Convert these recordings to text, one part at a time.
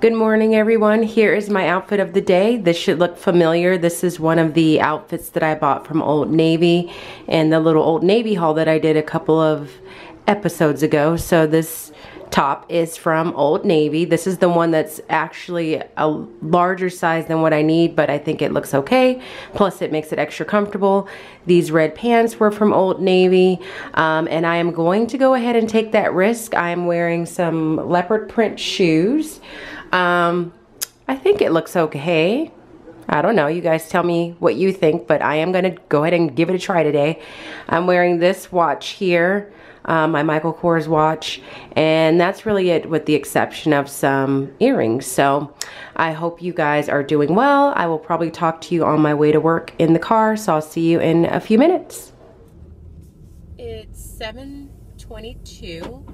Good morning, everyone. Here is my outfit of the day. This should look familiar. This is one of the outfits that I bought from Old Navy and the little Old Navy haul that I did a couple of episodes ago. So this top is from Old Navy. This is the one that's actually a larger size than what I need, but I think it looks okay. Plus it makes it extra comfortable. These red pants were from Old Navy, and I am going to go ahead and take that risk. I am wearing some leopard print shoes. I think it looks okay. I don't know, you guys tell me what you think, but I am gonna go ahead and give it a try today. I'm wearing this watch here, my Michael Kors watch, and that's really it with the exception of some earrings. So I hope you guys are doing well. I will probably talk to you on my way to work in the car, so I'll see you in a few minutes. It's 7:22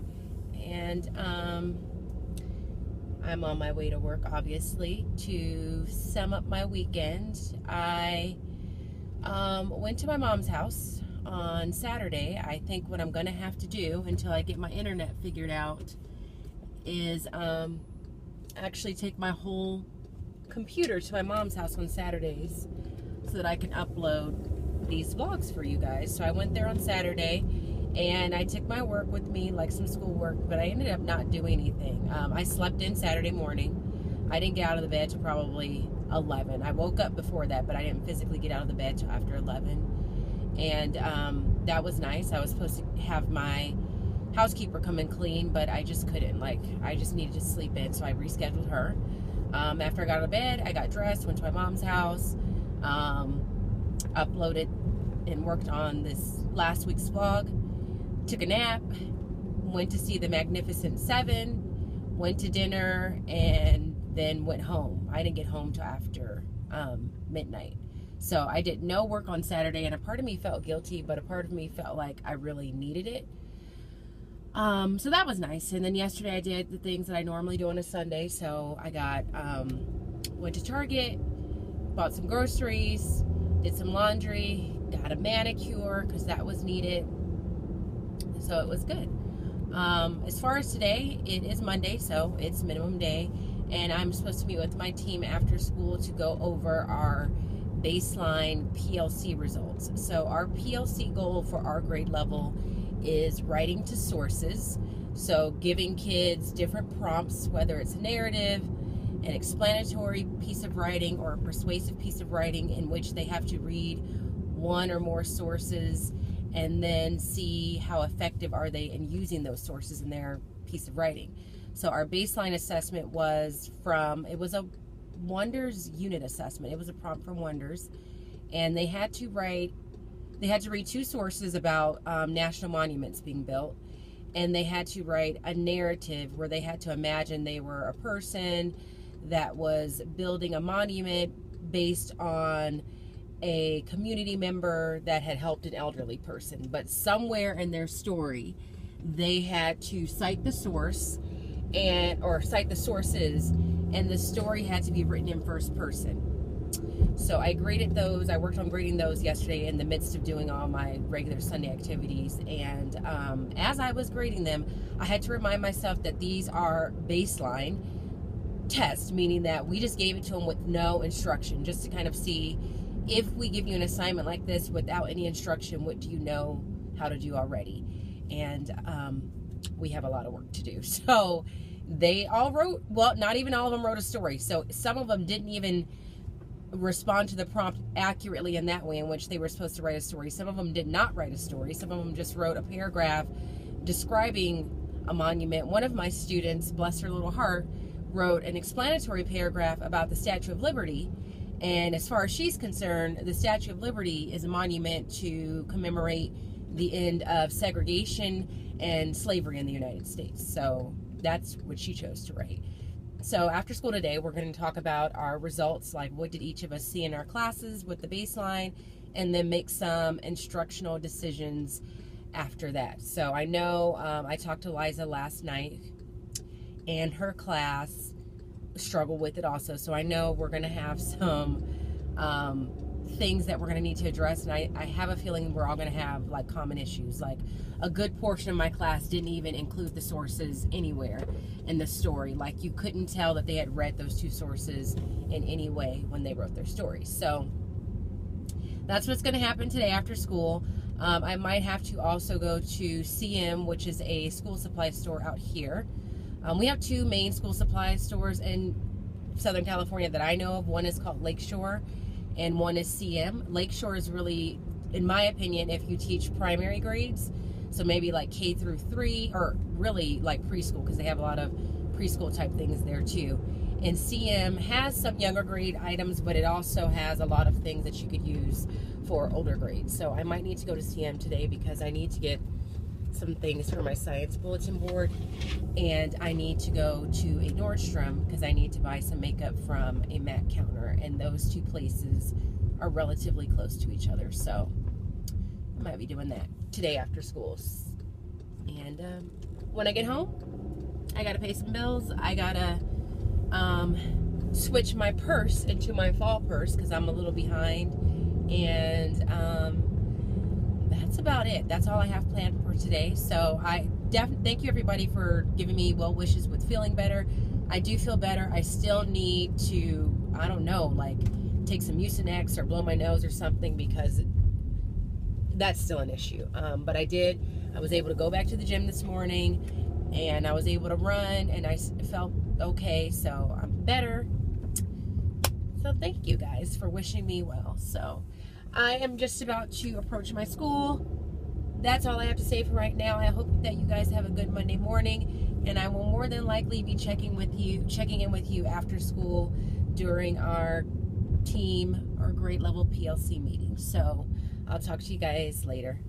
and I'm on my way to work, obviously. To sum up my weekend, I went to my mom's house on Saturday. I think what I'm gonna have to do until I get my internet figured out is actually take my whole computer to my mom's house on Saturdays so that I can upload these vlogs for you guys. So I went there on Saturday and I took my work with me, like some school work, but I ended up not doing anything. I slept in Saturday morning. I didn't get out of the bed till probably 11. I woke up before that, but I didn't physically get out of the bed till after 11. And that was nice. I was supposed to have my housekeeper come and clean, but I just couldn't. Like, I just needed to sleep in, so I rescheduled her. After I got out of bed, I got dressed, went to my mom's house, uploaded and worked on this last week's vlog. Took a nap, went to see the Magnificent Seven, went to dinner, and then went home. I didn't get home till after midnight. So I did no work on Saturday, and a part of me felt guilty, but a part of me felt like I really needed it. So that was nice. And then yesterday I did the things that I normally do on a Sunday. So I got, went to Target, bought some groceries, did some laundry, got a manicure because that was needed. So it was good. As far as today, it is Monday, so it's minimum day, and I'm supposed to meet with my team after school to go over our baseline PLC results. So our PLC goal for our grade level is writing to sources, so giving kids different prompts, whether it's a narrative, an explanatory piece of writing, or a persuasive piece of writing in which they have to read one or more sources and then see how effective are they in using those sources in their piece of writing. So our baseline assessment was it was a Wonders unit assessment. It was a prompt from Wonders, and they had to read two sources about national monuments being built, and they had to write a narrative where they had to imagine they were a person that was building a monument based on a community member that had helped an elderly person. But somewhere in their story, they had to cite the source or cite the sources, and the story had to be written in first person. So I graded those. I worked on grading those yesterday in the midst of doing all my regular Sunday activities. And as I was grading them, I had to remind myself that these are baseline tests, meaning that we just gave it to them with no instruction, just to kind of see, if we give you an assignment like this without any instruction, what do you know how to do already? And we have a lot of work to do. So they all wrote, well, not even all of them wrote a story. So some of them didn't even respond to the prompt accurately in that way in which they were supposed to write a story. Some of them did not write a story. Some of them just wrote a paragraph describing a monument. One of my students, bless her little heart, wrote an explanatory paragraph about the Statue of Liberty. And as far as she's concerned, the Statue of Liberty is a monument to commemorate the end of segregation and slavery in the United States. So that's what she chose to write. So after school today, we're going to talk about our results, like what did each of us see in our classes with the baseline, and then make some instructional decisions after that. So I know I talked to Liza last night, and her class struggle with it also. So I know we're going to have some things that we're going to need to address, and I have a feeling we're all going to have like common issues. Like a good portion of my class didn't even include the sources anywhere in the story. Like you couldn't tell that they had read those two sources in any way when they wrote their stories. So that's what's going to happen today after school. I might have to also go to CM, which is a school supply store out here. We have two main school supply stores in Southern California that I know of. One is called Lakeshore and one is CM. Lakeshore is really, in my opinion, if you teach primary grades, so maybe like K through 3, or really like preschool, because they have a lot of preschool type things there too. And CM has some younger grade items, but it also has a lot of things that you could use for older grades. So I might need to go to CM today because I need to get some things for my science bulletin board, and I need to go to a Nordstrom because I need to buy some makeup from a MAC counter, and those two places are relatively close to each other. So I might be doing that today after school. And when I get home, I gotta pay some bills. I gotta switch my purse into my fall purse because I'm a little behind, and that's about it. That's all I have planned for today. So I definitely thank you everybody for giving me well wishes with feeling better. I do feel better. I still need to, I don't know, like take some Mucinex or blow my nose or something, because that's still an issue. But I was able to go back to the gym this morning, and I was able to run, and I felt okay, so I'm better. So thank you guys for wishing me well. So I am just about to approach my school. That's all I have to say for right now. I hope that you guys have a good Monday morning, and I will more than likely be checking in with you after school during our team or grade level PLC meeting. So I'll talk to you guys later.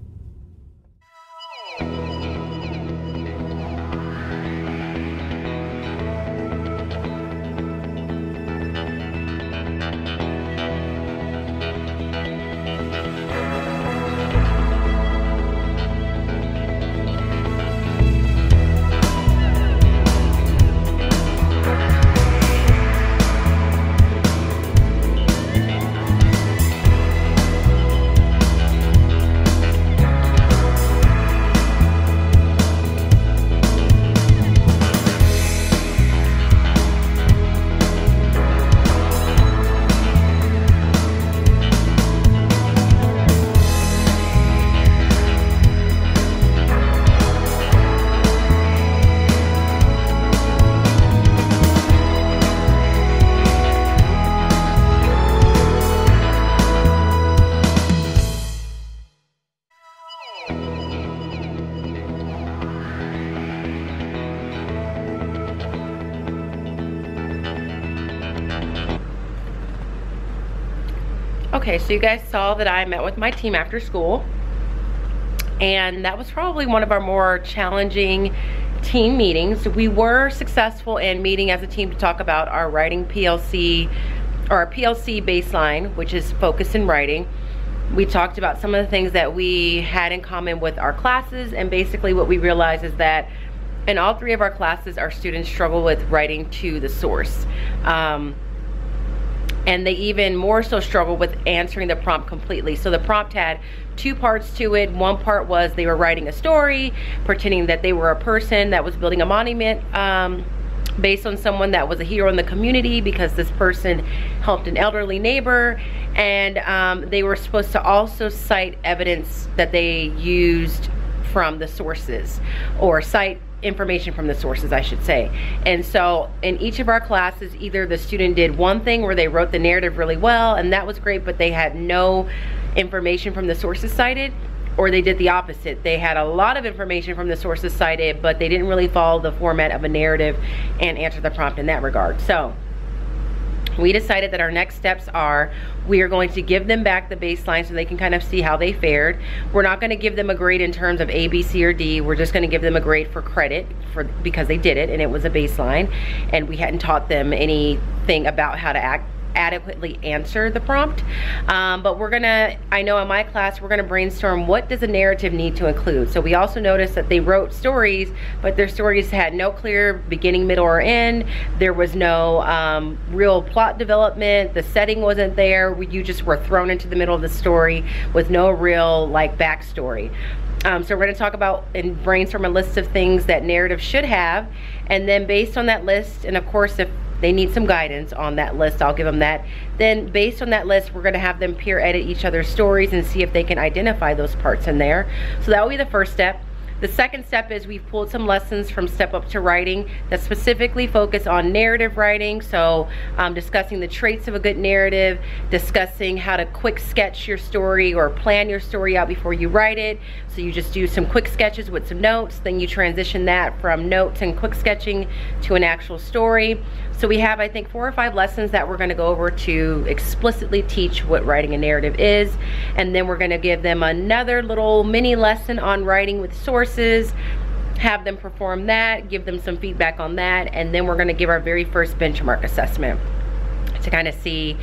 Okay, so you guys saw that I met with my team after school, and that was probably one of our more challenging team meetings. We were successful in meeting as a team to talk about our writing PLC, or our PLC baseline, which is focus in writing. We talked about some of the things that we had in common with our classes, and basically what we realized is that in all 3 of our classes, our students struggle with writing to the source. And they even more so struggle with answering the prompt completely. So the prompt had 2 parts to it. One part was they were writing a story, pretending that they were a person that was building a monument based on someone that was a hero in the community because this person helped an elderly neighbor. And they were supposed to also cite evidence that they used from the sources, or cite information from the sources, I should say. And so in each of our classes, either the student did one thing where they wrote the narrative really well, and that was great, but they had no information from the sources cited, or they did the opposite. They had a lot of information from the sources cited, but they didn't really follow the format of a narrative and answer the prompt in that regard. So we decided that our next steps are, we are going to give them back the baseline so they can kind of see how they fared. We're not going to give them a grade in terms of A, B, C, or D. We're just going to give them a grade for credit because they did it and it was a baseline, and we hadn't taught them anything about how to adequately answer the prompt. But we're gonna, I know in my class, we're gonna brainstorm what does a narrative need to include. So we also noticed that they wrote stories, but their stories had no clear beginning, middle, or end. There was no real plot development. The setting wasn't there. You just were thrown into the middle of the story with no real like backstory. So we're going to talk about and brainstorm a list of things that narrative should have, and then based on that list, and of course if they need some guidance on that list, I'll give them that. Then based on that list, we're going to have them peer edit each other's stories and see if they can identify those parts in there. So that will be the first step. The second step is we've pulled some lessons from Step Up to Writing that specifically focus on narrative writing. So discussing the traits of a good narrative, discussing how to quick sketch your story or plan your story out before you write it. So you just do some quick sketches with some notes, then you transition that from notes and quick sketching to an actual story. So we have, I think, 4 or 5 lessons that we're going to go over to explicitly teach what writing a narrative is. And then we're going to give them another little mini lesson on writing with sources, have them perform that, give them some feedback on that, and then we're going to give our very first benchmark assessment to kind of see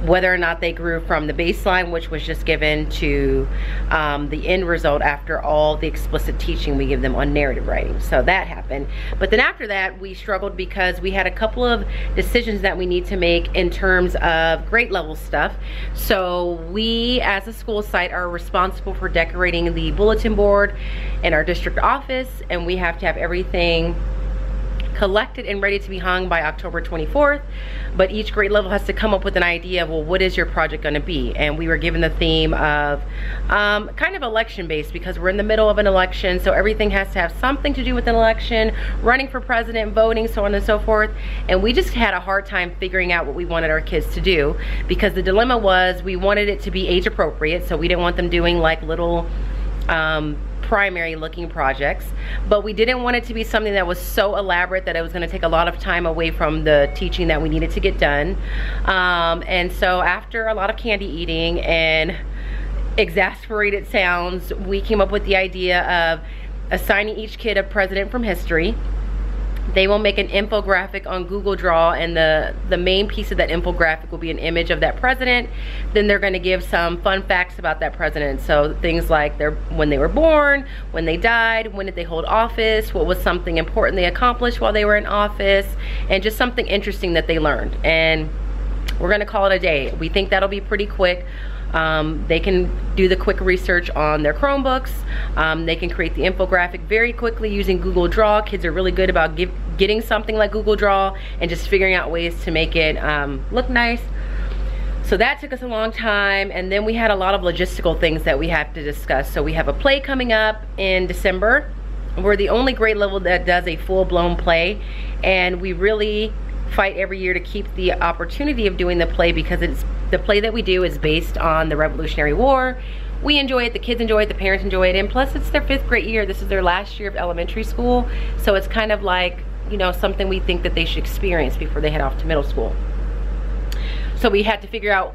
whether or not they grew from the baseline, which was just given, to the end result after all the explicit teaching we give them on narrative writing. So that happened. But then after that, we struggled because we had a couple of decisions that we need to make in terms of grade level stuff. So we, as a school site, are responsible for decorating the bulletin board in our district office, and we have to have everything collected and ready to be hung by October 24th. But each grade level has to come up with an idea of, well, what is your project going to be? And we were given the theme of kind of election based, because we're in the middle of an election, so everything has to have something to do with an election, running for president, voting, so on and so forth. And we just had a hard time figuring out what we wanted our kids to do, because the dilemma was we wanted it to be age appropriate, so we didn't want them doing like little primary looking projects, but we didn't want it to be something that was so elaborate that it was going to take a lot of time away from the teaching that we needed to get done. And so after a lot of candy eating and exasperated sounds, we came up with the idea of assigning each kid a president from history. They will make an infographic on Google Draw, and the main piece of that infographic will be an image of that president. Then they're going to give some fun facts about that president. So things like when they were born, when they died, when did they hold office, what was something important they accomplished while they were in office, and just something interesting that they learned. And we're going to call it a day. We think that'll be pretty quick. They can do the quick research on their Chromebooks. They can create the infographic very quickly using Google Draw. Kids are really good about getting something like Google Draw and just figuring out ways to make it look nice. So that took us a long time, and then we had a lot of logistical things that we had to discuss. So we have a play coming up in December. We're the only grade level that does a full-blown play, and we really fight every year to keep the opportunity of doing the play, because the play that we do is based on the Revolutionary War. We enjoy it, the kids enjoy it, the parents enjoy it, and plus it's their 5th grade year. This is their last year of elementary school, so it's kind of like, you know, something we think that they should experience before they head off to middle school. So we had to figure out,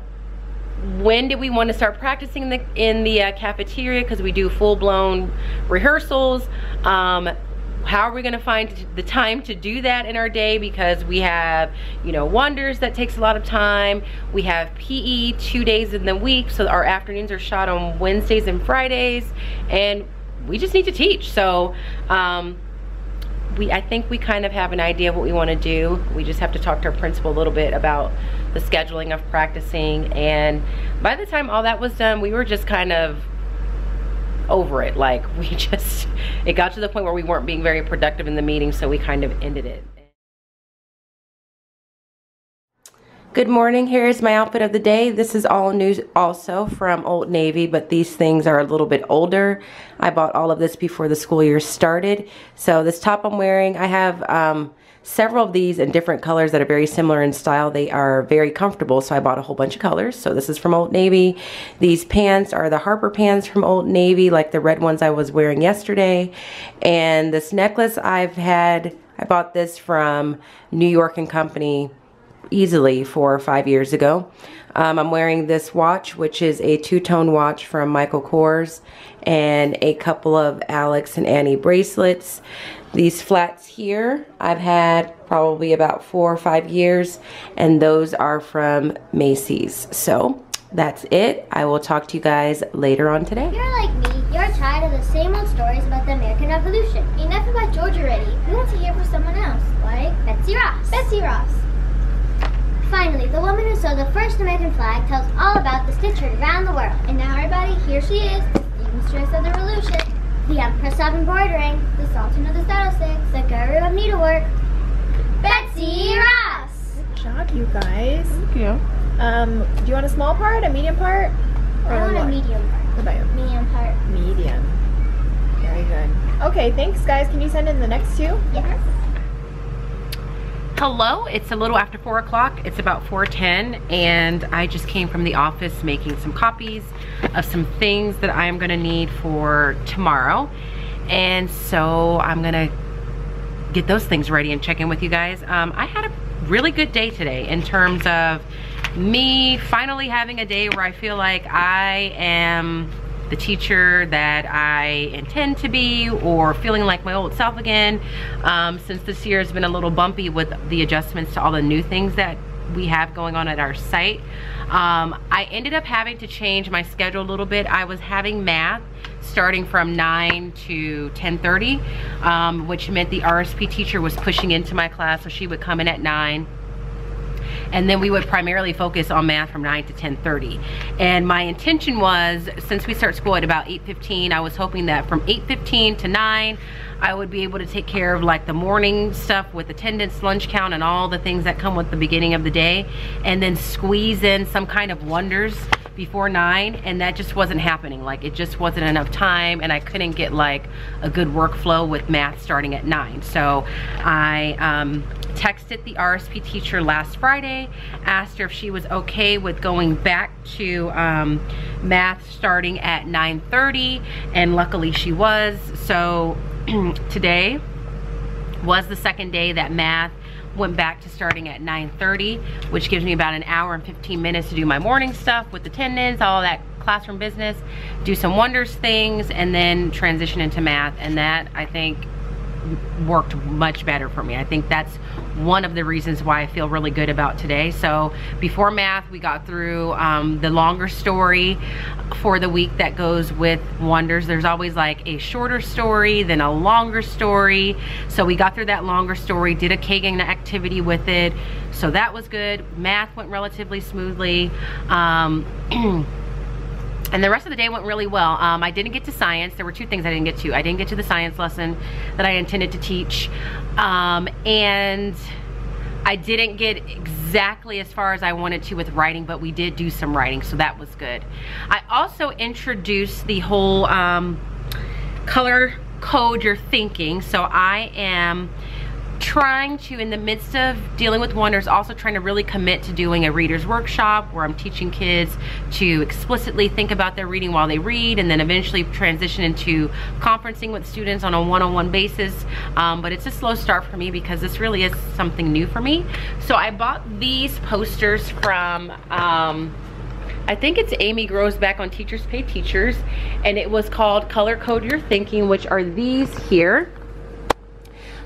when did we want to start practicing in the cafeteria, because we do full-blown rehearsals. How are we going to find the time to do that in our day, because we have, you know, Wonders that takes a lot of time. We have PE 2 days in the week, so our afternoons are shot on Wednesdays and Fridays, and we just need to teach. So I think we kind of have an idea of what we want to do. We just have to talk to our principal a little bit about the scheduling of practicing, and by the time all that was done, we were just kind of over it. Like, it got to the point where we weren't being very productive in the meeting, so we kind of ended it. Good morning. Here is my outfit of the day. This is all new also from Old Navy, but these things are a little bit older. I bought all of this before the school year started. So this top I'm wearing, I have several of these in different colors that are very similar in style. They are very comfortable, so I bought a whole bunch of colors. So this is from Old Navy. These pants are the Harper pants from Old Navy, like the red ones I was wearing yesterday. And this necklace I bought this from New York & Company easily 4 or 5 years ago. I'm wearing this watch, which is a two-tone watch from Michael Kors, and a couple of Alex and Annie bracelets. These flats here I've had probably about 4 or 5 years, and those are from Macy's. So that's it. I will talk to you guys later on today. If you're like me, you're tired of the same old stories about the American Revolution. Enough about George already. We want to hear from someone else, like Betsy Ross. Betsy Ross. Finally, the woman who sewed the first American flag tells all about the stitch around the world. And now everybody, here she is, the mistress of the revolution, the empress of embroidering, the sultan of the saddlesticks, the guru of needlework, Betsy Ross! Good job, you guys. Thank you. Do you want a small part, a medium part? Or I want a medium part. What about you? Medium part. Medium. Very good. Okay, thanks guys. Can you send in the next two? Yes. Hello, it's a little after 4 o'clock. It's about 4:10, and I just came from the office making some copies of some things that I'm gonna need for tomorrow. And so I'm gonna get those things ready and check in with you guys. I had a really good day today in terms of me finally having a day where I feel like I am the teacher that I intend to be, or feeling like my old self again, since this year has been a little bumpy with the adjustments to all the new things that we have going on at our site. I ended up having to change my schedule a little bit. I was having math starting from 9 to 10:30, which meant the RSP teacher was pushing into my class, so she would come in at 9. And then we would primarily focus on math from 9 to 10:30. And my intention was, since we start school at about 8:15, I was hoping that from 8:15 to 9, I would be able to take care of like the morning stuff with attendance, lunch count, and all the things that come with the beginning of the day, and then squeeze in some kind of wonders before 9, and that just wasn't happening. Like, it just wasn't enough time, and I couldn't get like a good workflow with math starting at 9. So I texted the RSP teacher last Friday, asked her if she was okay with going back to math starting at 9:30, and luckily she was. So today was the second day that math went back to starting at 9:30, which gives me about an hour and 15 minutes to do my morning stuff with attendance, all that classroom business, do some wonders things, and then transition into math. And that, I think, worked much better for me. I think that's one of the reasons why I feel really good about today. So before math, we got through the longer story for the week that goes with wonders. There's always like a shorter story, then a longer story. So we got through that longer story, did a Kagan activity with it. So that was good. Math went relatively smoothly. And the rest of the day went really well. I didn't get to science. There were 2 things I didn't get to. I didn't get to the science lesson that I intended to teach. And I didn't get exactly as far as I wanted to with writing, but we did do some writing, so that was good. I also introduced the whole color code your thinking. So I am trying to, in the midst of dealing with wonders, also trying to really commit to doing a reader's workshop where I'm teaching kids to explicitly think about their reading while they read, and then eventually transition into conferencing with students on a one-on-one basis. But it's a slow start for me because this really is something new for me. So I bought these posters from I think it's Amy Grows back on Teachers Pay Teachers, and it was called Color Code Your Thinking, which are these here.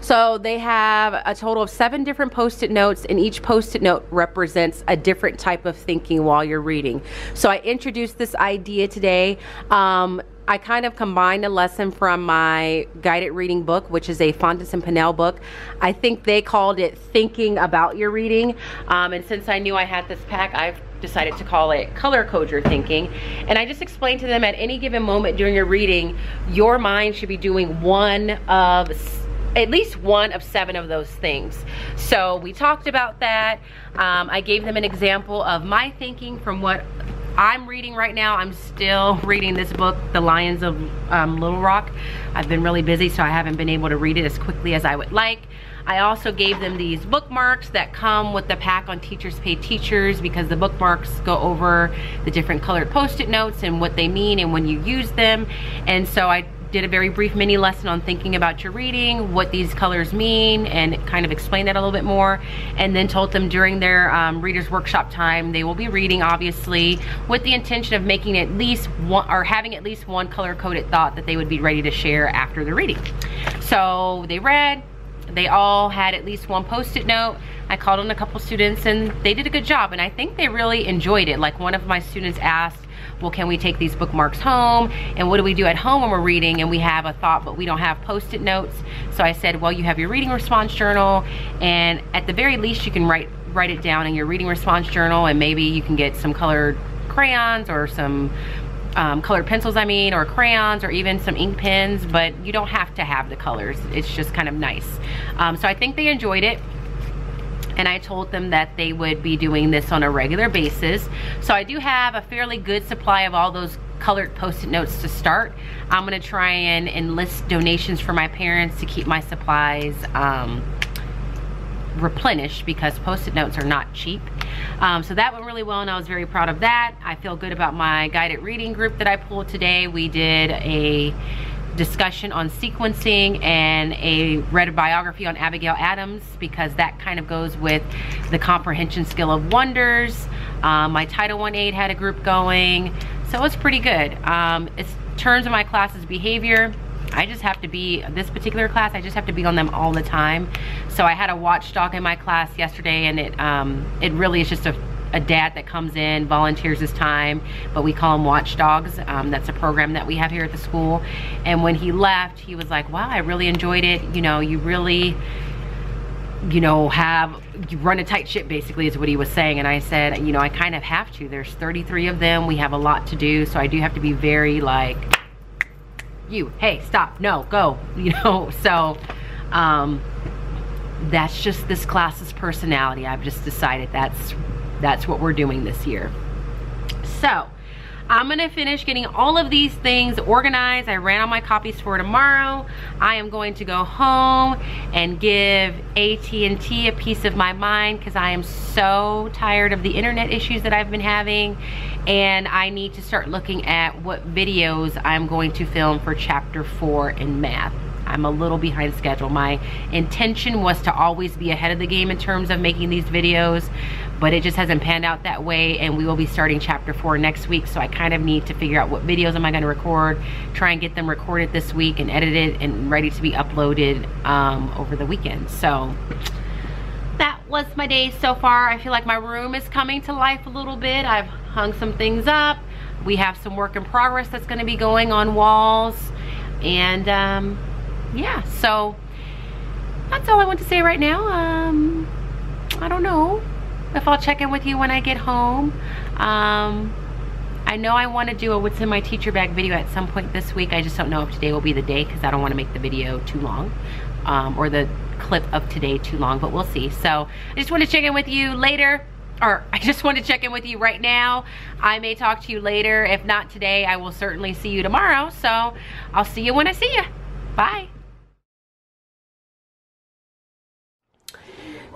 So they have a total of 7 different post-it notes, and each post-it note represents a different type of thinking while you're reading. So I introduced this idea today. I kind of combined a lesson from my guided reading book, which is a Fontes and Pinnell book. I think they called it Thinking About Your Reading. And since I knew I had this pack, I've decided to call it Color Code Your Thinking. And I just explained to them, at any given moment during your reading, your mind should be doing at least one of 7 of those things. So we talked about that. I gave them an example of my thinking from what I'm reading right now. I'm still reading this book, The Lions of Little Rock. I've been really busy, so I haven't been able to read it as quickly as I would like. I also gave them these bookmarks that come with the pack on Teachers Pay Teachers, because the bookmarks go over the different colored post-it notes and what they mean and when you use them. And so I did a very brief mini lesson on thinking about your reading, what these colors mean, and kind of explained that a little bit more, and then told them during their readers workshop time they will be reading, obviously, with the intention of making at least one, or having at least one color-coded thought that they would be ready to share after the reading. So they read, they all had at least one post-it note. I called on a couple students and they did a good job, and I think they really enjoyed it. Like, one of my students asked, well, can we take these bookmarks home? And what do we do at home when we're reading and we have a thought but we don't have post-it notes? So I said, well, you have your reading response journal, and at the very least you can write it down in your reading response journal, and maybe you can get some colored crayons or some colored pencils, or crayons, or even some ink pens, but you don't have to have the colors. It's just kind of nice. So I think they enjoyed it. And I told them that they would be doing this on a regular basis. So I do have a fairly good supply of all those colored post-it notes to start. I'm gonna try and enlist donations for my parents to keep my supplies replenished, because post-it notes are not cheap. So that went really well, and I was very proud of that. I feel good about my guided reading group that I pulled today. We did a discussion on sequencing and read a biography on Abigail Adams, because that kind of goes with the comprehension skill of wonders. My Title I aide had a group going, so it's pretty good. In terms of my class's behavior, I just have to be, this particular class, I just have to be on them all the time. So I had a watchdog in my class yesterday, and it really is just a dad that comes in, volunteers his time, but we call them watchdogs. That's a program that we have here at the school. And when he left, he was like, wow, I really enjoyed it. You know, you really, you run a tight ship, basically, is what he was saying. And I said, you know, I kind of have to. There's 33 of them. We have a lot to do. So I do have to be very like, hey, stop, no, go, So that's just this class's personality. I've just decided that's what we're doing this year. So I'm gonna finish getting all of these things organized. I ran all my copies for tomorrow. I am going to go home and give AT&T a piece of my mind, because I am so tired of the internet issues that I've been having, and I need to start looking at what videos I'm going to film for chapter 4 in math. I'm a little behind schedule. My intention was to always be ahead of the game in terms of making these videos, but it just hasn't panned out that way, and we will be starting chapter 4 next week. So I kind of need to figure out what videos am I going to record, try and get them recorded this week and edited and ready to be uploaded over the weekend. So that was my day so far. I feel like my room is coming to life a little bit. I've hung some things up. We have some work in progress that's going to be going on walls, and yeah, so that's all I want to say right now. I don't know if I'll check in with you when I get home. I know I want to do a what's in my teacher bag video at some point this week. I just don't know if today will be the day, because I don't want to make the video too long, or the clip of today too long, but we'll see. So I just want to check in with you later, or I just want to check in with you right now. I may talk to you later. If not today, I will certainly see you tomorrow. So I'll see you when I see you. Bye.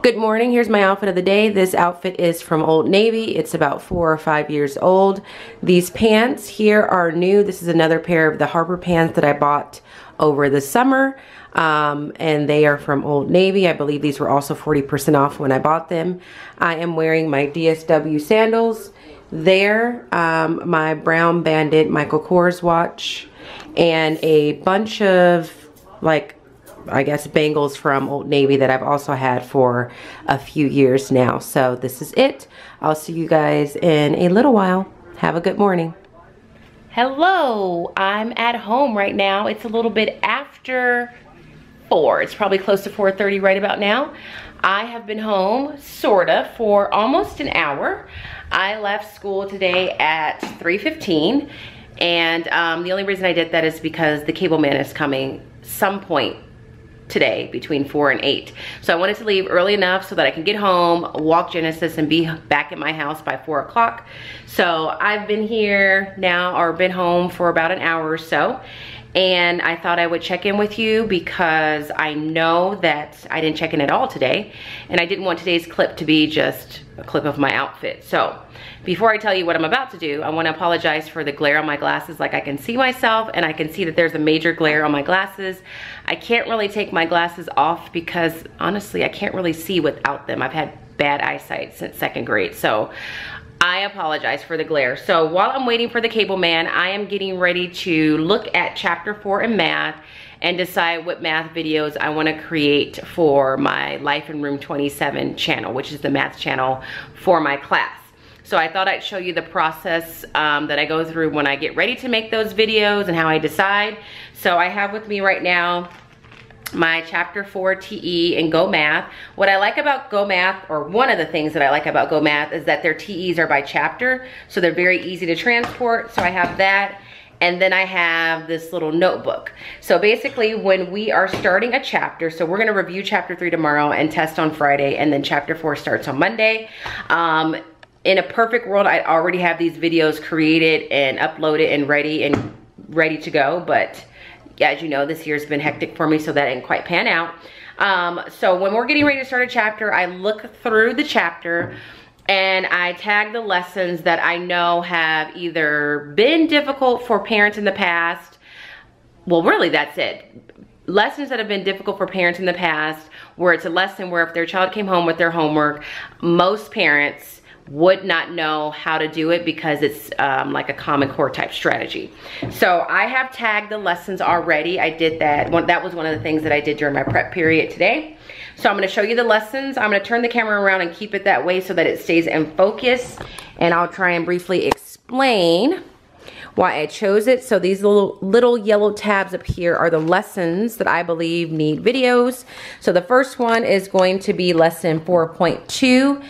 Good morning. Here's my outfit of the day. This outfit is from Old Navy. It's about 4 or 5 years old. These pants here are new. This is another pair of the Harbor pants that I bought over the summer, and they are from Old Navy. I believe these were also 40% off when I bought them. I am wearing my DSW sandals there, my Brown Bandit Michael Kors watch, and a bunch of, like, I guess, bangles from Old Navy that I've also had for a few years now. So this is it. I'll see you guys in a little while. Have a good morning. Hello, I'm at home right now. It's a little bit after 4. It's probably close to 4:30 right about now. I have been home, sorta, for almost an hour. I left school today at 3:15, and the only reason I did that is because the cable man is coming some point today between 4 and 8. So I wanted to leave early enough so that I can get home, walk Genesis, and be back at my house by 4 o'clock. So I've been here now, or been home for about an hour or so. And I thought I would check in with you because I know that I didn't check in at all today. And I didn't want today's clip to be just a clip of my outfit. So before I tell you what I'm about to do, I want to apologize for the glare on my glasses. Like, I can see myself and I can see that there's a major glare on my glasses. I can't really take my glasses off because honestly, I can't really see without them. I've had bad eyesight since 2nd grade. So I apologize for the glare. So while I'm waiting for the cable man, I am getting ready to look at chapter 4 in math and decide what math videos I want to create for my Life in Room 27 channel, which is the math channel for my class. So I thought I'd show you the process that I go through when I get ready to make those videos and how I decide. So I have with me right now my chapter 4 TE and Go Math. What I like about Go Math, or one of the things that I like about Go Math, is that their TEs are by chapter, so they're very easy to transport. So I have that, and then I have this little notebook. So basically when we are starting a chapter, so we're gonna review chapter 3 tomorrow and test on Friday, and then chapter 4 starts on Monday. In a perfect world, I'd already have these videos created and uploaded and ready to go, but as you know, this year's been hectic for me, so that didn't quite pan out. So when we're getting ready to start a chapter, I look through the chapter and I tag the lessons that I know have either been difficult for parents in the past. Well, really, that's it. Lessons that have been difficult for parents in the past, where it's a lesson where if their child came home with their homework, most parents would not know how to do it because it's like a Common Core type strategy. So I have tagged the lessons already. I did that. That was one of the things that I did during my prep period today. So I'm gonna show you the lessons. I'm gonna turn the camera around and keep it that way so that it stays in focus. And I'll try and briefly explain why I chose it. So these little yellow tabs up here are the lessons that I believe need videos. So the first one is going to be lesson 4.2.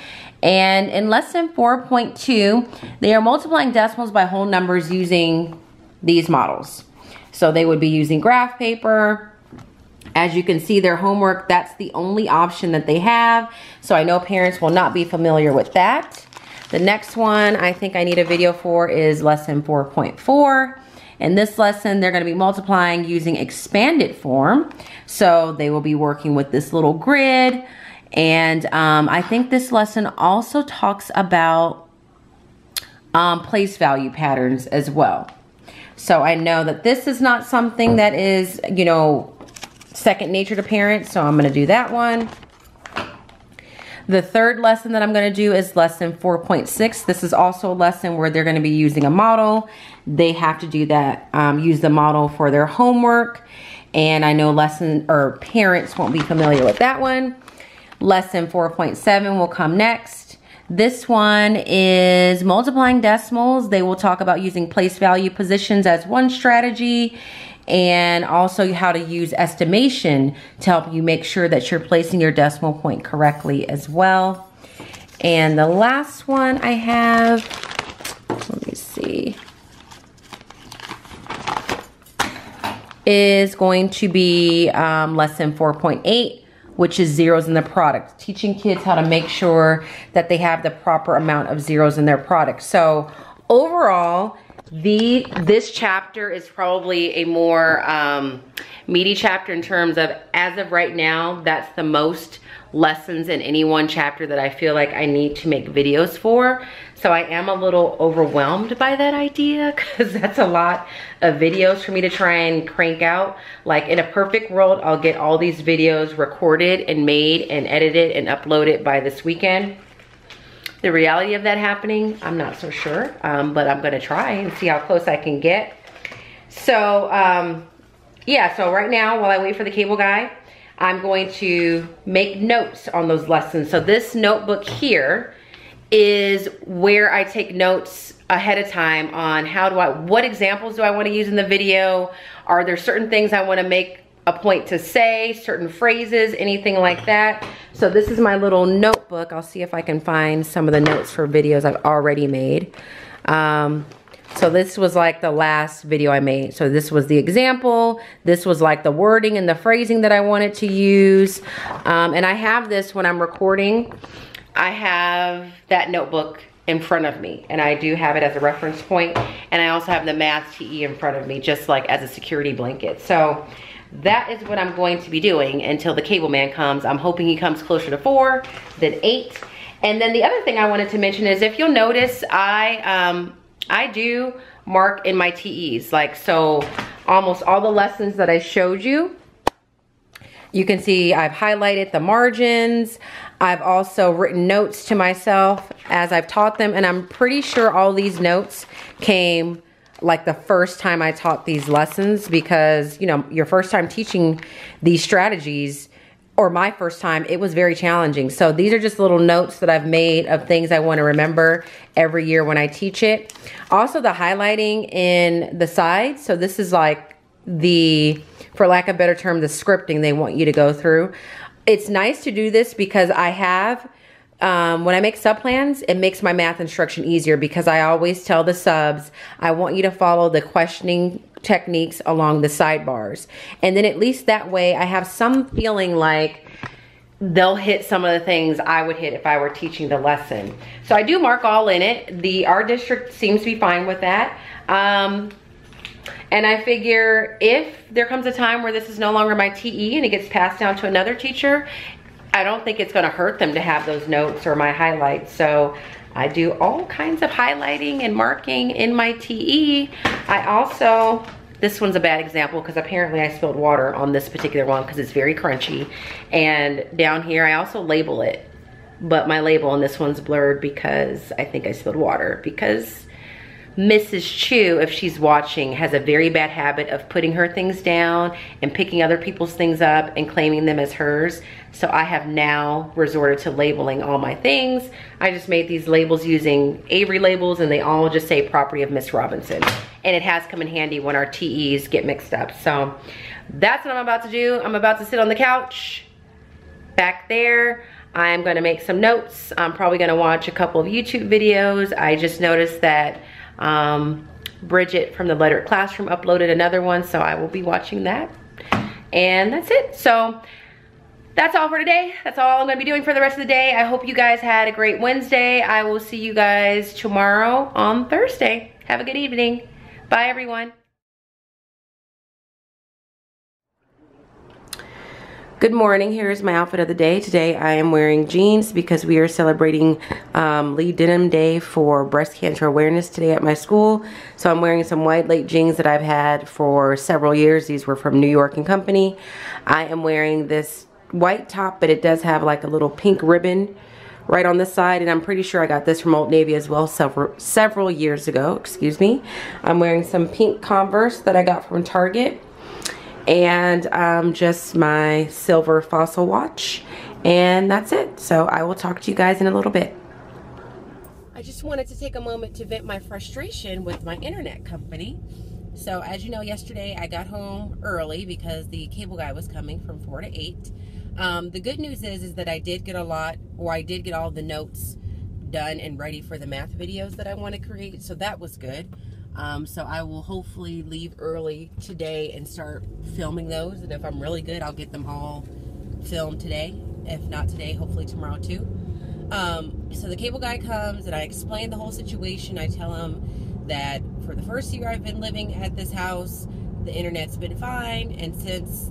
And in lesson 4.2, they are multiplying decimals by whole numbers using these models. So they would be using graph paper. As you can see, their homework, that's the only option that they have. So I know parents will not be familiar with that. The next one I think I need a video for is lesson 4.4. In this lesson, they're going to be multiplying using expanded form. So they will be working with this little grid. And I think this lesson also talks about place value patterns as well. So I know that this is not something that is, you know, second nature to parents. So I'm going to do that one. The third lesson that I'm going to do is lesson 4.6. This is also a lesson where they're going to be using a model. They have to do that, use the model for their homework. And I know parents won't be familiar with that one. Lesson 4.7 will come next. This one is multiplying decimals. They will talk about using place value positions as one strategy, and also how to use estimation to help you make sure that you're placing your decimal point correctly as well. And the last one I have, let me see, is going to be lesson 4.8. which is zeros in the product, teaching kids how to make sure that they have the proper amount of zeros in their product. So overall, this chapter is probably a more meaty chapter in terms of, as of right now, that's the most lessons in any one chapter that I feel like I need to make videos for. So I am a little overwhelmed by that idea because that's a lot of videos for me to try and crank out. Like, in a perfect world, I'll get all these videos recorded and made and edited and uploaded by this weekend. The reality of that happening, I'm not so sure, but I'm gonna try and see how close I can get. So yeah, so right now, while I wait for the cable guy, I'm going to make notes on those lessons. So this notebook here is where I take notes ahead of time on what examples do I want to use in the video? Are there certain things I want to make a point to say, certain phrases, anything like that? So this is my little notebook. I'll see if I can find some of the notes for videos I've already made. So this was like the last video I made. So this was the example. This was like the wording and the phrasing that I wanted to use. And I have this when I'm recording. I have that notebook in front of me, and I do have it as a reference point, and I also have the math TE in front of me, just like as a security blanket. So that is what I'm going to be doing until the cable man comes. I'm hoping he comes closer to 4 than 8. And then the other thing I wanted to mention is, if you'll notice, I do mark in my TEs. Like, so almost all the lessons that I showed you, you can see I've highlighted the margins. I've also written notes to myself as I've taught them, and I'm pretty sure all these notes came like the first time I taught these lessons, because, you know, your first time teaching these strategies, or my first time, it was very challenging. So these are just little notes that I've made of things I want to remember every year when I teach it. Also, the highlighting in the sides. So this is like the, for lack of a better term, the scripting they want you to go through. It's nice to do this because I have, when I make sub plans, it makes my math instruction easier, because I always tell the subs, I want you to follow the questioning techniques along the sidebars. And then at least that way I have some feeling like they'll hit some of the things I would hit if I were teaching the lesson. So I do mark all in it. Our district seems to be fine with that. And I figure if there comes a time where this is no longer my TE and it gets passed down to another teacher, I don't think it's gonna hurt them to have those notes or my highlights. So I do all kinds of highlighting and marking in my TE. I also, this one's a bad example because apparently I spilled water on this particular one because it's very crunchy. And down here I also label it, but my label on this one's blurred because I think I spilled water, because Mrs. Chu, if she's watching, has a very bad habit of putting her things down and picking other people's things up and claiming them as hers. So I have now resorted to labeling all my things. I just made these labels using Avery labels, and they all just say property of Miss Robinson. And it has come in handy when our TEs get mixed up. So that's what I'm about to do. I'm about to sit on the couch back there. I'm gonna make some notes. I'm probably gonna watch a couple of YouTube videos. I just noticed that Bridget from the Literate Classroom uploaded another one, so I will be watching that. And that's it. So that's all for today. That's all I'm gonna be doing for the rest of the day. I hope you guys had a great Wednesday. I will see you guys tomorrow on Thursday. Have a good evening. Bye, everyone. Good morning. Here's my outfit of the day. Today I am wearing jeans because we are celebrating Lee Denim Day for breast cancer awareness today at my school. So I'm wearing some white lace jeans that I've had for several years. These were from New York & Company. I am wearing this white top, but it does have like a little pink ribbon right on the side, and I'm pretty sure I got this from Old Navy as well several years ago. Excuse me. I'm wearing some pink Converse that I got from Target, and just my silver Fossil watch, and that's it. So I will talk to you guys in a little bit. I just wanted to take a moment to vent my frustration with my internet company. So as you know, yesterday I got home early because the cable guy was coming from 4 to 8. The good news is that I did get all the notes done and ready for the math videos that I want to create, so that was good. So I will hopefully leave early today and start filming those, and if I'm really good, I'll get them all filmed today. If not today, hopefully tomorrow too. So the cable guy comes and I explain the whole situation. I tell him that for the first year I've been living at this house, the internet's been fine, and since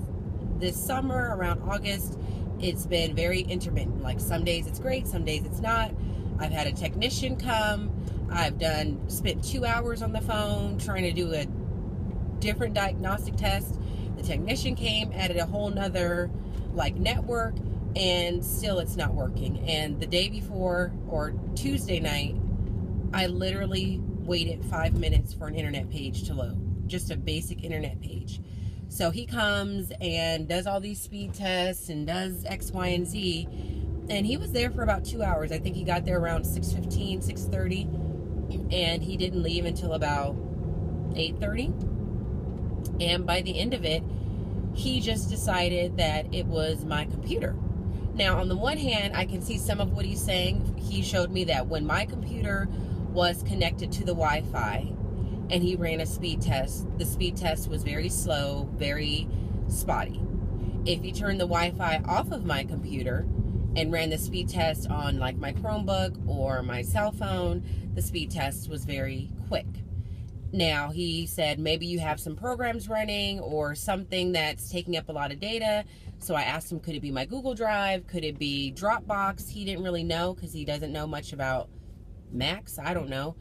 this summer around August, it's been very intermittent. Like some days it's great, some days it's not. I've had a technician come. I've spent 2 hours on the phone trying to do a different diagnostic test. The technician came, added a whole nother like network, and still it's not working. And the day before, or Tuesday night, I literally waited 5 minutes for an internet page to load. Just a basic internet page. So he comes and does all these speed tests and does X, Y, and Z. And he was there for about 2 hours. I think he got there around 6:15, 6:30. And he didn't leave until about 8:30. And by the end of it, he just decided that it was my computer. Now, on the one hand, I can see some of what he's saying. He showed me that when my computer was connected to the Wi-Fi and he ran a speed test, the speed test was very slow, very spotty. If you turn the Wi-Fi off of my computer and ran the speed test on like my Chromebook or my cell phone, the speed test was very quick. Now, he said maybe you have some programs running or something that's taking up a lot of data. So I asked him, could it be my Google Drive? Could it be Dropbox? He didn't really know because he doesn't know much about Macs. I don't know.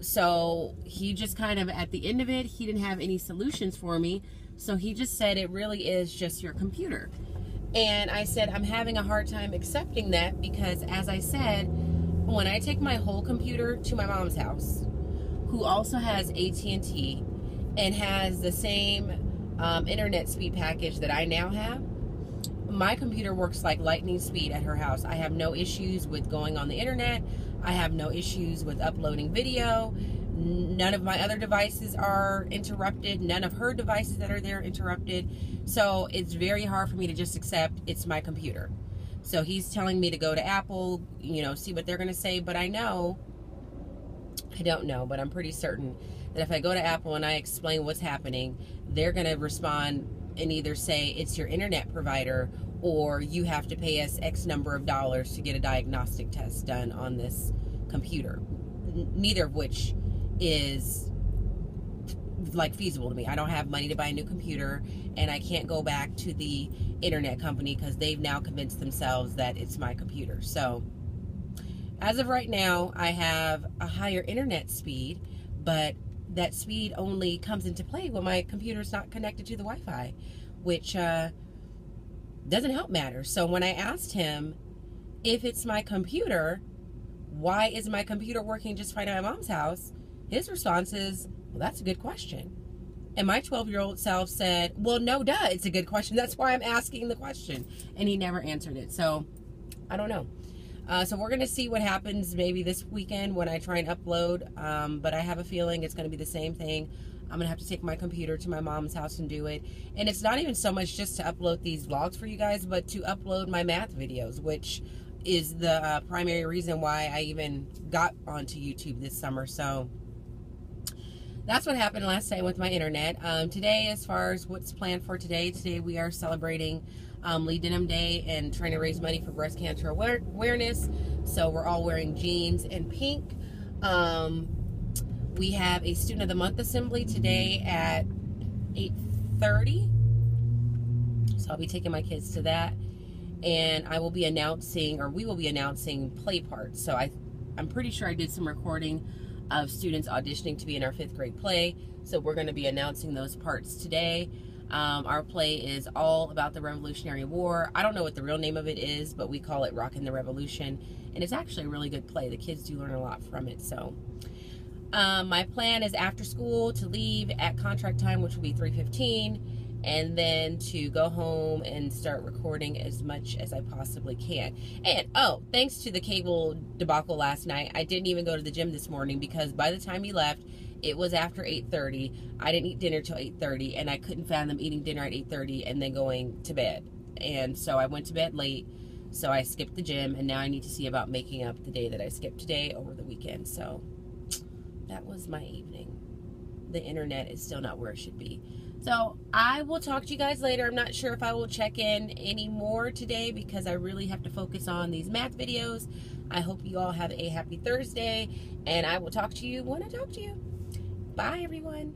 So he just kind of, at the end of it, he didn't have any solutions for me. So he just said it really is just your computer. And I said, I'm having a hard time accepting that because, as I said, when I take my whole computer to my mom's house, who also has AT&T and has the same internet speed package that I now have, my computer works like lightning speed at her house. I have no issues with going on the internet. I have no issues with uploading video. None of my other devices are interrupted. None of her devices that are there interrupted. So it's very hard for me to just accept it's my computer. So he's telling me to go to Apple, you know, see what they're going to say. But I don't know, but I'm pretty certain that if I go to Apple and I explain what's happening, they're going to respond and either say it's your internet provider or you have to pay us X number of dollars to get a diagnostic test done on this computer. Neither of which is like feasible to me. I don't have money to buy a new computer, and I can't go back to the internet company because they've now convinced themselves that it's my computer. So as of right now, I have a higher internet speed, but that speed only comes into play when my computer's not connected to the Wi-Fi, which doesn't help matters. So when I asked him if it's my computer, why is my computer working just fine at my mom's house? His response is, well, that's a good question. And my 12-year-old self said, well, no, duh, it's a good question. That's why I'm asking the question. And he never answered it. So I don't know. So we're going to see what happens maybe this weekend when I try and upload. But I have a feeling it's going to be the same thing. I'm going to have to take my computer to my mom's house and do it. And it's not even so much just to upload these vlogs for you guys, but to upload my math videos, which is the primary reason why I even got onto YouTube this summer. So that's what happened last night with my internet. Today, as far as what's planned for today we are celebrating Lee Denham Day and trying to raise money for breast cancer awareness. So we're all wearing jeans and pink. We have a Student of the Month assembly today at 8:30. So I'll be taking my kids to that. And I will be announcing, or we will be announcing play parts. So I'm pretty sure I did some recording of students auditioning to be in our 5th grade play. So we're going to be announcing those parts today. Our play is all about the Revolutionary War. I don't know what the real name of it is, but we call it Rockin' the Revolution. And it's actually a really good play. The kids do learn a lot from it. So my plan is after school to leave at contract time, which will be 3:15. And then to go home and start recording as much as I possibly can. And, oh, thanks to the cable debacle last night, I didn't even go to the gym this morning because by the time he left, it was after 8:30. I didn't eat dinner till 8:30, and I couldn't fathom eating dinner at 8:30 and then going to bed. And so I went to bed late, so I skipped the gym, and now I need to see about making up the day that I skipped today over the weekend. So that was my evening. The internet is still not where it should be. So I will talk to you guys later. I'm not sure if I will check in anymore today because I really have to focus on these math videos. I hope you all have a happy Thursday, and I will talk to you when I talk to you. Bye, everyone.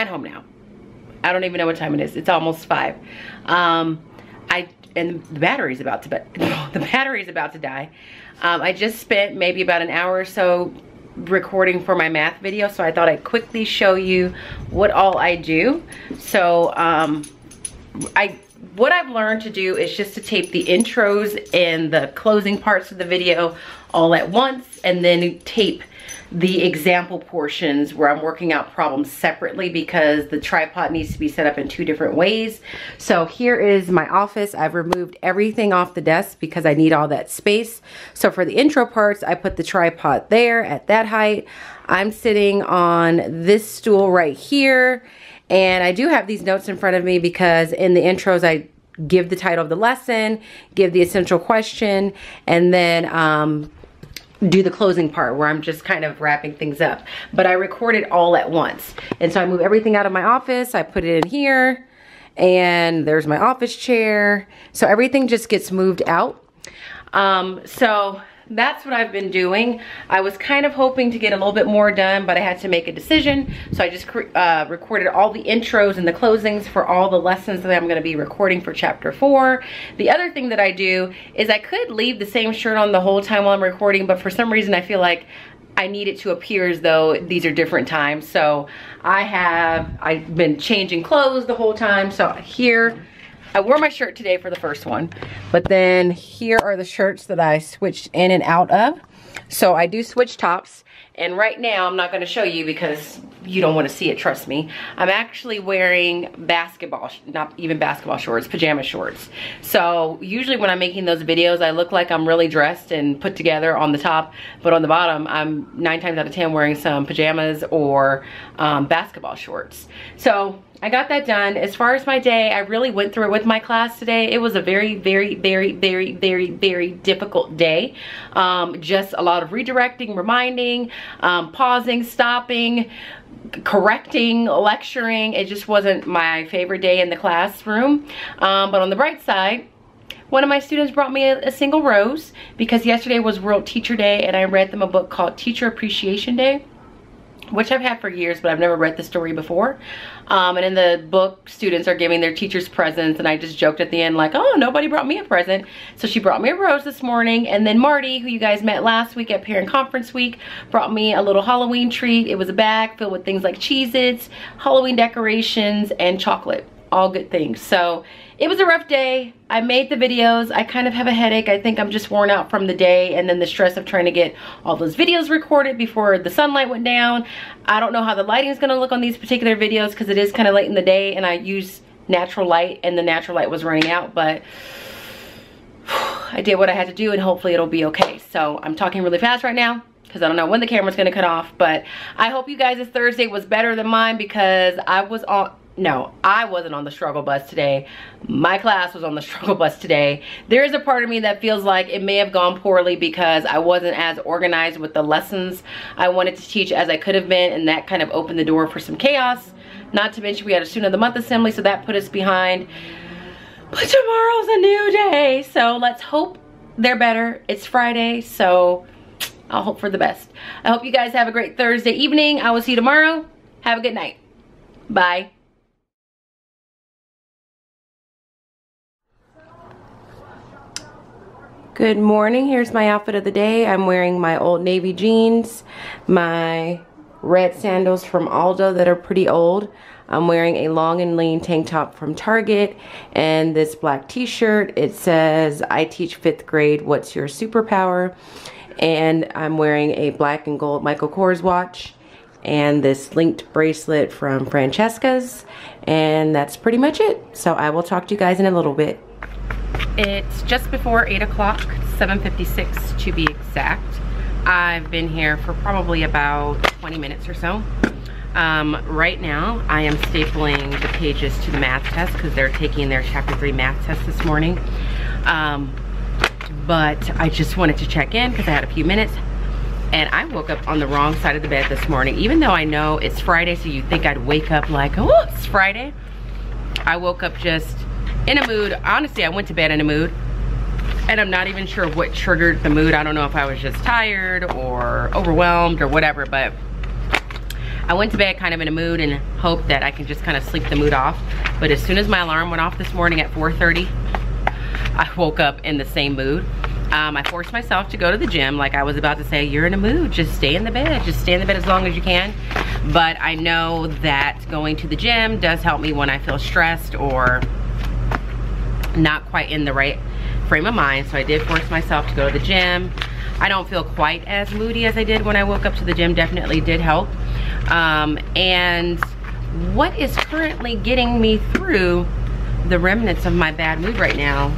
at home now. I don't even know what time it is. It's almost 5. And the battery's about to die. I just spent maybe about an hour or so recording for my math video, so I thought I'd quickly show you what all I do. So what I've learned to do is just to tape the intros and the closing parts of the video all at once, and then tape the example portions where I'm working out problems separately, because the tripod needs to be set up in 2 different ways. So here is my office. I've removed everything off the desk because I need all that space. So for the intro parts, I put the tripod there at that height. I'm sitting on this stool right here, and I do have these notes in front of me because in the intros I give the title of the lesson, give the essential question, and then do the closing part where I'm just kind of wrapping things up. But I record it all at once. And so I move everything out of my office, I put it in here, and there's my office chair. So everything just gets moved out. So that's what I've been doing. I was kind of hoping to get a little bit more done, but I had to make a decision. So I just recorded all the intros and the closings for all the lessons that I'm gonna be recording for chapter 4. The other thing that I do is I could leave the same shirt on the whole time while I'm recording, but for some reason I feel like I need it to appear as though these are different times. So I've been changing clothes the whole time. So here, I wore my shirt today for the first one, but then here are the shirts that I switched in and out of. So I do switch tops, and right now I'm not going to show you because you don't want to see it, trust me. I'm actually wearing not even basketball shorts, pajama shorts. So usually when I'm making those videos, I look like I'm really dressed and put together on the top, but on the bottom, I'm 9 times out of 10 wearing some pajamas or basketball shorts. So I got that done. As far as my day, I really went through it with my class today. It was a very, very, very, very, very, very difficult day. Just a lot of redirecting, reminding, pausing, stopping, correcting, lecturing. It just wasn't my favorite day in the classroom. But on the bright side, one of my students brought me a single rose because yesterday was World Teacher Day, and I read them a book called Teacher Appreciation Day, which I've had for years, but I've never read the story before. And in the book, students are giving their teachers presents, and I just joked at the end like, oh, nobody brought me a present. So she brought me a rose this morning, and then Marty, who you guys met last week at Parent Conference Week, brought me a little Halloween treat. It was a bag filled with things like Cheez-Its, Halloween decorations, and chocolate. All good things. So it was a rough day. I made the videos. I kind of have a headache. I think I'm just worn out from the day and then the stress of trying to get all those videos recorded before the sunlight went down. I don't know how the lighting is going to look on these particular videos because it is kind of late in the day, and I use natural light, and the natural light was running out, but I did what I had to do, and hopefully it'll be okay. So I'm talking really fast right now because I don't know when the camera's going to cut off, but I hope you guys' Thursday was better than mine, because I wasn't on the struggle bus today. My class was on the struggle bus today. There is a part of me that feels like it may have gone poorly because I wasn't as organized with the lessons I wanted to teach as I could have been, and that kind of opened the door for some chaos. Not to mention we had a Student of the Month assembly, so that put us behind. But tomorrow's a new day, so let's hope they're better. It's Friday, so I'll hope for the best. I hope you guys have a great Thursday evening. I will see you tomorrow. Have a good night. Bye. Good morning. Here's my outfit of the day. I'm wearing my Old Navy jeans, my red sandals from Aldo that are pretty old. I'm wearing a long and lean tank top from Target and this black t-shirt. It says, I teach 5th grade, what's your superpower? And I'm wearing a black and gold Michael Kors watch and this linked bracelet from Francesca's. And that's pretty much it. So I will talk to you guys in a little bit. It's just before 8 o'clock, 7:56 to be exact. I've been here for probably about 20 minutes or so. Right now, I am stapling the pages to the math test because they're taking their chapter 3 math test this morning. But I just wanted to check in because I had a few minutes, and I woke up on the wrong side of the bed this morning. Even though I know it's Friday, so you think I'd wake up like, oh, it's Friday. I woke up just in a mood. Honestly, I went to bed in a mood, and I'm not even sure what triggered the mood. I don't know if I was just tired or overwhelmed or whatever, but I went to bed kind of in a mood and hoped that I can just kind of sleep the mood off. But as soon as my alarm went off this morning at 4:30, I woke up in the same mood. I forced myself to go to the gym. Like I was about to say, you're in a mood, just stay in the bed. Just stay in the bed as long as you can. But I know that going to the gym does help me when I feel stressed or not quite in the right frame of mind. So I did force myself to go to the gym. I don't feel quite as moody as I did when I woke up to the gym. Definitely did help. And what is currently getting me through the remnants of my bad mood right now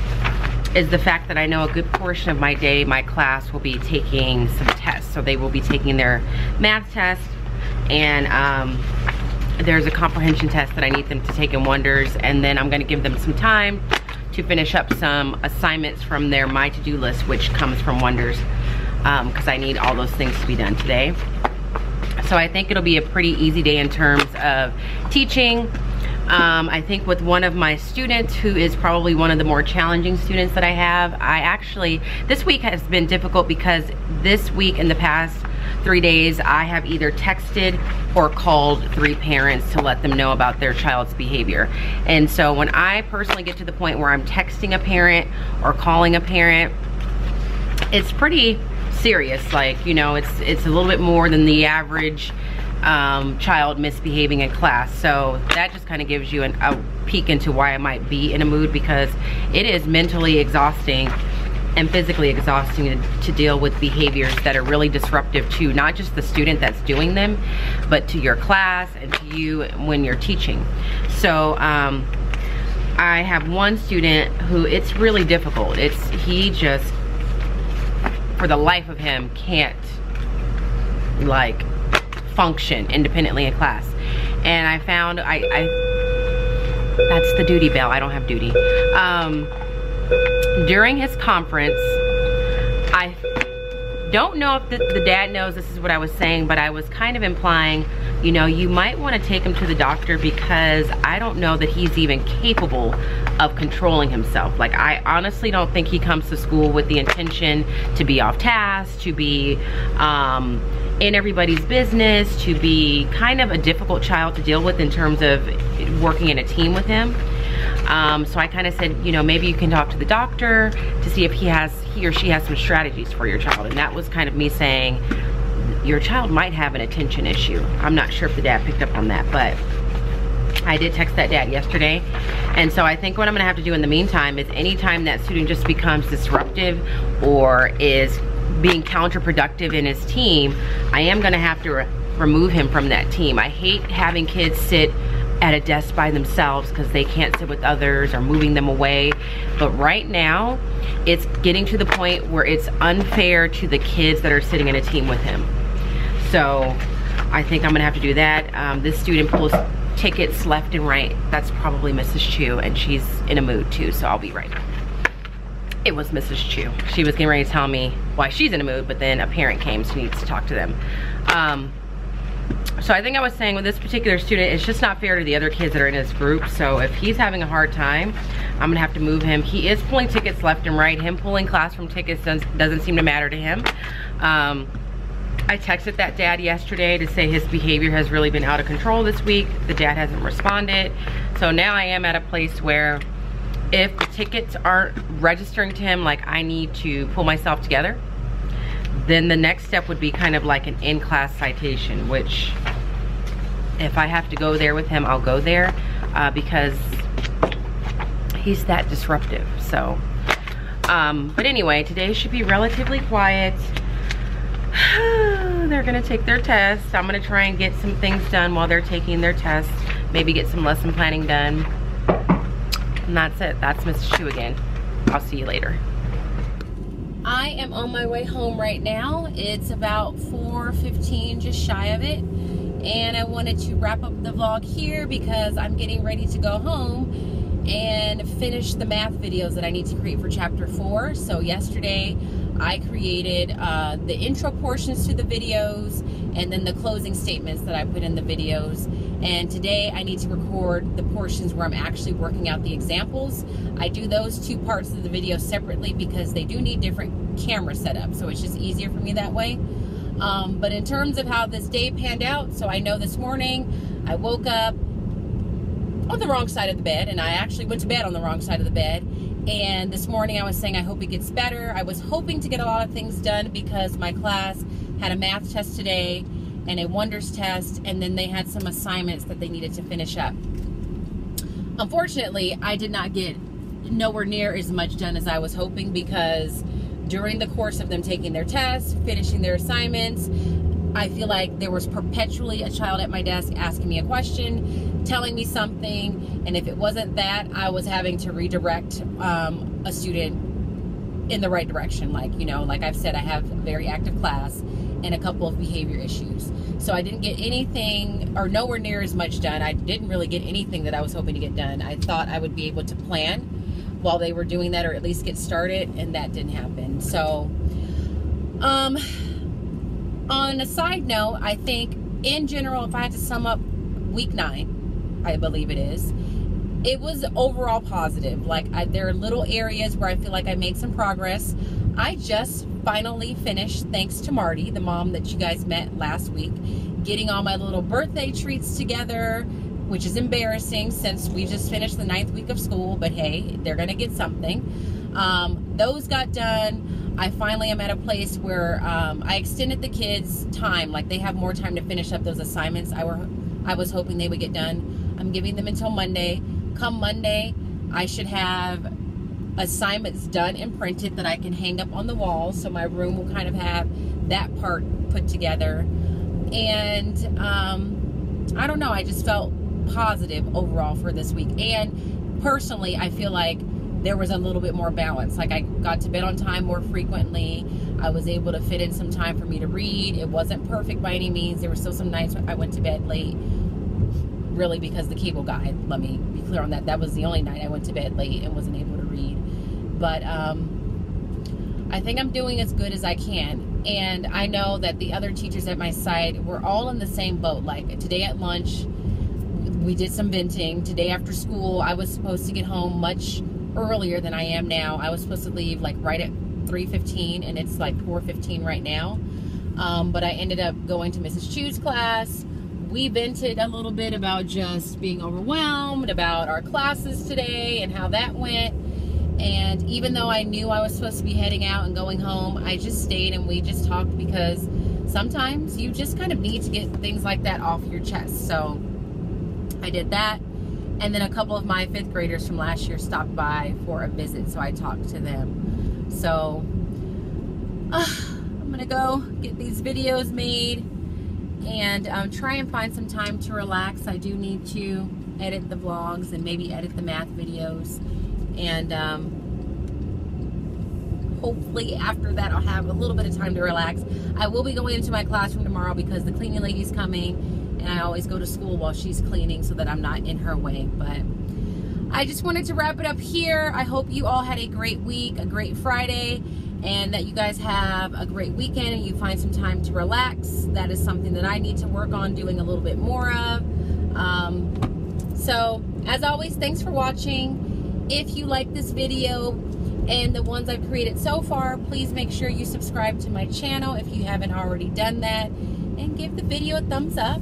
is the fact that I know a good portion of my day, my class will be taking some tests. So they will be taking their math test, and there's a comprehension test that I need them to take in Wonders, and then I'm gonna give them some time to finish up some assignments from their My To-Do list, which comes from Wonders, because I need all those things to be done today. So I think it'll be a pretty easy day in terms of teaching. I think with one of my students, who is probably one of the more challenging students that I have, this week has been difficult because this week in the past 3 days, I have either texted or called 3 parents to let them know about their child's behavior. And so when I personally get to the point where I'm texting a parent or calling a parent, it's pretty serious. Like, you know, it's a little bit more than the average child misbehaving in class. So that just kind of gives you a peek into why I might be in a mood, because it is mentally exhausting and physically exhausting to deal with behaviors that are really disruptive to not just the student that's doing them, but to your class and to you when you're teaching. So I have one student who it's really difficult. He just, for the life of him, can't like function independently in class. And I found that's the duty bell. I don't have duty. During his conference, I don't know if the dad knows this is what I was saying, but I was kind of implying, you know, you might want to take him to the doctor, because I don't know that he's even capable of controlling himself. Like, I honestly don't think he comes to school with the intention to be off task, to be in everybody's business, to be kind of a difficult child to deal with in terms of working in a team with him. So I kind of said, you know, maybe you can talk to the doctor to see if he or she has some strategies for your child. And that was kind of me saying, your child might have an attention issue. I'm not sure if the dad picked up on that, but I did text that dad yesterday. And so I think what I'm gonna have to do in the meantime is, anytime that student just becomes disruptive or is being counterproductive in his team, I am gonna have to remove him from that team. I hate having kids sit at a desk by themselves because they can't sit with others, or moving them away. But right now, it's getting to the point where it's unfair to the kids that are sitting in a team with him. So I think I'm gonna have to do that. This student pulls tickets left and right. That's probably Mrs. Chu, and she's in a mood too, so I'll be right back. It was Mrs. Chu. She was getting ready to tell me why she's in a mood, but then a parent came, so she needs to talk to them. So I think I was saying with this particular student, it's just not fair to the other kids that are in his group. So if he's having a hard time, I'm gonna have to move him. He is pulling tickets left and right. Him pulling classroom tickets doesn't seem to matter to him. I texted that dad yesterday to say his behavior has really been out of control this week. The dad hasn't responded. So now I am at a place where if the tickets aren't registering to him, like I need to pull myself together, then the next step would be kind of like an in-class citation, which if I have to go there with him, I'll go there because he's that disruptive. So, but anyway, today should be relatively quiet. They're gonna take their tests. I'm gonna try and get some things done while they're taking their tests. Maybe get some lesson planning done. And that's it. That's Mrs. Chu again. I'll see you later. I am on my way home right now. It's about 4:15, just shy of it. And I wanted to wrap up the vlog here because I'm getting ready to go home and finish the math videos that I need to create for chapter 4. So yesterday I created the intro portions to the videos and then the closing statements that I put in the videos. And today I need to record the portions where I'm actually working out the examples. I do those 2 parts of the video separately because they do need different camera setups, so it's just easier for me that way. But in terms of how this day panned out, so I know this morning I woke up on the wrong side of the bed, and I actually went to bed on the wrong side of the bed. And this morning I was saying I hope it gets better. I was hoping to get a lot of things done because my class had a math test today and a wonders test, and then they had some assignments that they needed to finish up. Unfortunately, I did not get nowhere near as much done as I was hoping, because during the course of them taking their tests, finishing their assignments, I feel like there was perpetually a child at my desk asking me a question, telling me something, and if it wasn't that, I was having to redirect a student in the right direction. Like, you know, like I've said, I have a very active class and a couple of behavior issues. So I didn't get anything, or nowhere near as much done. I didn't really get anything that I was hoping to get done. I thought I would be able to plan while they were doing that, or at least get started, and that didn't happen. So, on a side note, I think in general, if I had to sum up week 9, I believe it was overall positive. Like, there are little areas where I feel like I made some progress. I just finally finished, thanks to Marty, the mom that you guys met last week, getting all my little birthday treats together, which is embarrassing since we just finished the 9th week of school, but hey, they're gonna get something. Those got done. I finally am at a place where I extended the kids' time, like they have more time to finish up those assignments I was hoping they would get done. I'm giving them until Monday. Come Monday, I should have assignments done and printed that I can hang up on the wall, so my room will kind of have that part put together. And I don't know, I just felt positive overall for this week. And personally, I feel like there was a little bit more balance. Like, I got to bed on time more frequently. I was able to fit in some time for me to read. It wasn't perfect by any means. There were still some nights I went to bed late, really because the cable guy, let me be clear on that. That was the only night I went to bed late and wasn't able to read. But I think I'm doing as good as I can. And I know that the other teachers at my site were all in the same boat. Like, today at lunch, we did some venting. Today after school, I was supposed to get home much earlier than I am now. I was supposed to leave like right at 3:15, and it's like 4:15 right now. But I ended up going to Mrs. Chu's class. We vented a little bit about just being overwhelmed about our classes today and how that went. And even though I knew I was supposed to be heading out and going home, I just stayed and we just talked, because sometimes you just kind of need to get things like that off your chest. So I did that. And then a couple of my 5th graders from last year stopped by for a visit, so I talked to them. So I'm gonna go get these videos made and try and find some time to relax. I do need to edit the vlogs and maybe edit the math videos. And hopefully after that I'll have a little bit of time to relax. I will be going into my classroom tomorrow because the cleaning lady's coming, and I always go to school while she's cleaning so that I'm not in her way. But I just wanted to wrap it up here. I hope you all had a great week, a great Friday, and that you guys have a great weekend and you find some time to relax. That is something that I need to work on doing a little bit more of. So as always, thanks for watching. If you like this video and the ones I've created so far, please make sure you subscribe to my channel if you haven't already done that, and give the video a thumbs up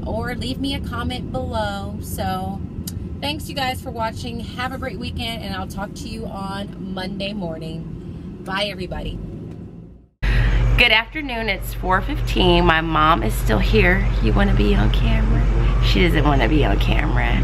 or leave me a comment below. So thanks you guys for watching. Have a great weekend, and I'll talk to you on Monday morning. Bye everybody. Good afternoon, it's 4:15. My mom is still here. You want to be on camera? She doesn't want to be on camera.